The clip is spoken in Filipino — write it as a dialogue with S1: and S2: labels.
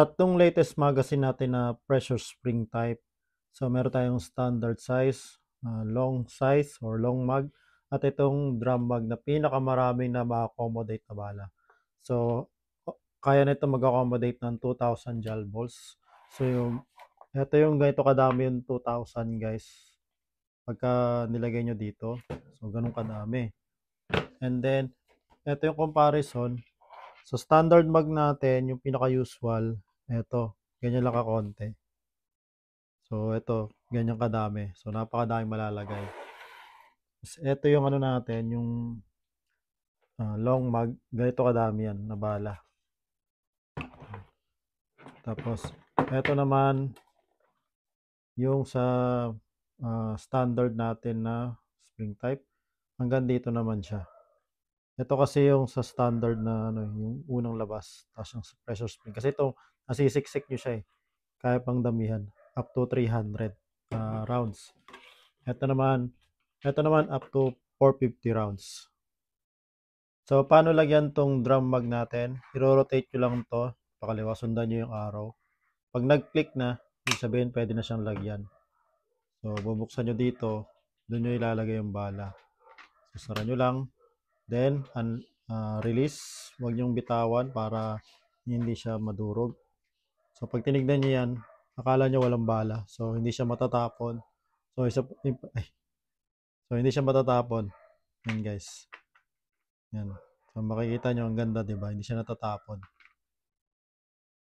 S1: Sa itong latest magazine natin na pressure spring type, so meron tayong standard size, long size or long mag, at itong drum mag na pinakamaraming na ma-accommodate na bala. So, kaya nito mag-accommodate ng 2,000 gel balls. So, ito yung ganito kadami yung 2,000 guys. Pagka nilagay nyo dito, so ganun kadami. And then, ito yung comparison. So, standard mag natin, yung pinaka-usual, ito, ganyan lang kakonti. So, ito, ganyan kadami. So, napakadaming malalagay. Ito yung ano natin, yung long mag, ganito kadami yan, na bala. Tapos, ito naman, yung sa standard natin na spring type, hanggang dito naman siya. Ito kasi yung sa standard na ano, yung unang labas, tapos yung pressure spring. Kasi ito, nasisiksik nyo siya eh. Kaya pang damihan, up to 300 rounds. Ito naman up to 450 rounds. So, paano lagyan tong drum mag natin? I-rotate nyo lang to, pakaliwa, sundan nyo yung arrow. Pag nag-click na, ibig sabihin pwede na siyang lagyan. So, bubuksan nyo dito, doon nyo ilalagay yung bala. So, sara nyo lang. Then, release. Huwag nyong bitawan para hindi siya madurog. So, pag tinignan nyo yan, akala nyo walang bala. So, hindi siya matatapon. So, hindi siya matatapon. Yan, guys. Yan. So, makikita nyo, ang ganda, diba? Hindi siya natatapon.